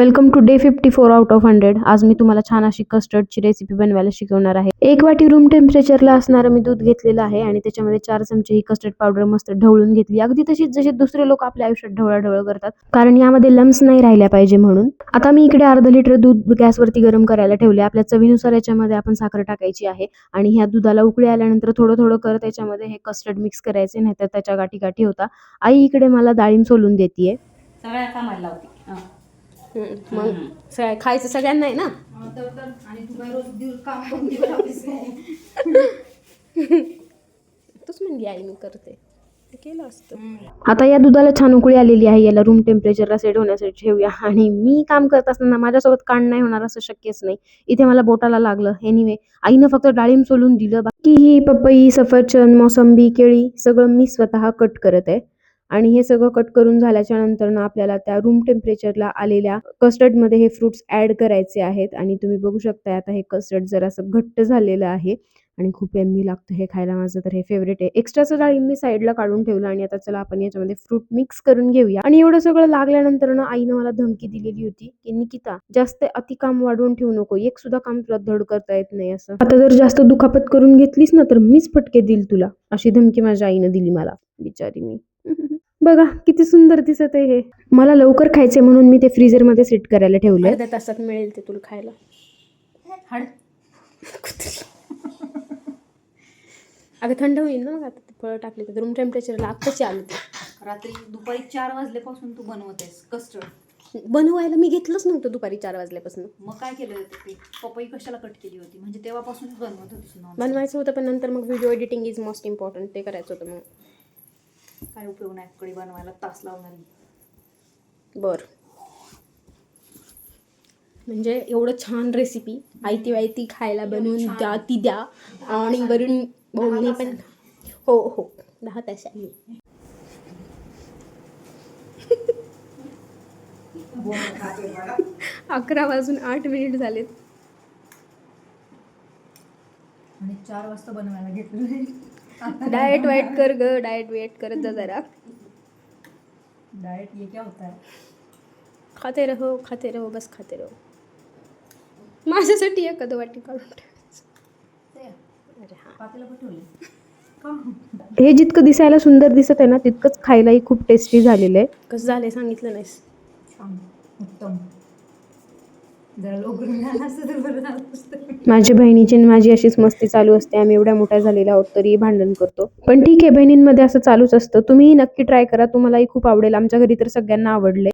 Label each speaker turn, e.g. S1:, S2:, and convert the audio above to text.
S1: Welcome to day 54 out of 100. आज मी तुम्हाला छान अशी कस्टर्डची रेसिपी बनवायला शिकवणार आहे. 1 वाटी रूम टेम्परेचरला असणारं मी दूध घेतलेलं आहे आणि त्याच्यामध्ये 4 चमचे ही कस्टर्ड पावडर मस्त ढवळून घेतली. अगदी तशीच जशी दुसरे लोक आपल्या आयुष्यात ढवळाढवळ करतात, कारण यामध्ये लम्स नाही राहिल्या पाहिजे म्हणून. आता मी इकडे अर्धा लिटर दूध गॅसवरती गरम करायला ठेवले. आपल्या चवीनुसार याच्यामध्ये आपण साखर टाकायची आहे आणि ह्या दुधाला उकळी आल्यानंतर थोडं थोडं करत त्याच्यामध्ये हे कस्टर्ड मिक्स करायचे, नाहीतर त्याच्या गाठी गाठी होता. आई इकडे मला डाळिंब सोलून देतीये.
S2: सगळ्या कामाला लावते.
S1: मग खायचं सगळ्यांना आहे ना.
S2: आणि तू काय रोज दिवस काम करून दिवस ऑफिस
S1: तूच म्हणली आई मी करते, केलं असतं. आता या दुधाला छान उकळी आलेली आहे. याला रूम टेम्परेचरला सेट होण्यासाठी ठेवूया. आणि मी काम करत असताना माझ्यासोबत कांड नाही होणार असं शक्यच नाही. इथे मला बोटाला लागलं. एनिवे, आईनं फक्त डाळिंब सोलून दिलं. बाकी ही पपई, सफरचंद, मोसंबी, केळी सगळं मी स्वतः कट करत आहे. आणि हे सगळं कट करून झाल्याच्या नंतर ना आपल्याला त्या रूम टेम्परेचरला आलेल्या कस्टर्डमध्ये हे फ्रुट्स ॲड करायचे आहेत. आणि तुम्ही बघू शकता आता हे कस्टर्ड जरासं घट्ट झालेलं आहे आणि खूप यम्मी लागतं हे खायला. माझं तर हे फेवरेट आहे. एक्स्ट्राचं डाळिंब मी साईडला काढून ठेवलं आणि आता चला आपण याच्यामध्ये फ्रूट मिक्स करून घेऊया. आणि एवढं सगळं लागल्यानंतर ना आईनं मला धमकी दिलेली होती की निकिता, जास्त अति काम वाढवून ठेवू नको, एक सुद्धा काम तुला धड करता येत नाही असं. आता जर जास्त दुखापत करून घेतलीस ना तर मीच फटके देईल तुला, अशी धमकी माझ्या आईनं दिली मला. बिचारी मी. बघा किती सुंदर दिसत आहे हे. मला लवकर खायचे म्हणून मी ते फ्रीजर मध्ये सेट करायला ठेवले. अर्ध्या तासात मिळेल ते तुला खायला. अगं थंड होईल ना मग. आता ते फळं टाकले तर रूम टेम्परेचरला आत्ताच आलं ते.
S2: रात्री दुपारी 4 वाजल्यापासून तू बनवतेस कस्टर्ड.
S1: बनवायला मी घेतलंच नव्हतं दुपारी 4 वाजल्यापासून.
S2: मग काय केलं होतं ते? पपई कशाला कट केली होती? म्हणजे तेव्हापासूनच बनवत होतीस ना?
S1: बनवायचं होतं पण नंतर मग video editing is most important, ते करायचं होतं. मग
S2: काय उपयोग नाही कढी बनवायला तास लावणारी.
S1: बर, म्हणजे एवढं छान रेसिपी आयती वायती खायला बनवून द्या ती द्या. आणि वरून बोलणे पण. हो हो, 10 तासांनी. 11:08 झालेत.
S2: आणि 4 वाजता बनवायला घेतलं.
S1: डाएट वाईट कर ग, डाएट वेट करत जा जरा.
S2: डाएट ये क्या होता है?
S1: खाते रहो बस खाते रहो. माझ्यासाठी एखादं वाटी काढून ठेवायचं. अरे हा,
S2: पातेलं पण ठेवले.
S1: हे जितकं दिसायला सुंदर दिसत आहे ना तितकंच खायलाही खूप टेस्टी झालेलं आहे. कसं झालंय सांगितलं नाहीस.
S2: छान, उत्तम. जरा लवकर मिळालं असतं तर बरं झालं असतं.
S1: माझ्या बहिणीची माझी अशीच मस्ती चालू असते. आम्ही एवढ्या मोठ्या झालेल्या आहोत तरी भांडण करतो. पण ठीक आहे, बहिणींमध्ये असं चालूच असतं. तुम्हीही नक्की ट्राय करा, तुम्हालाही खूप आवडेल. आमच्या घरी तर सगळ्यांना आवडलंय.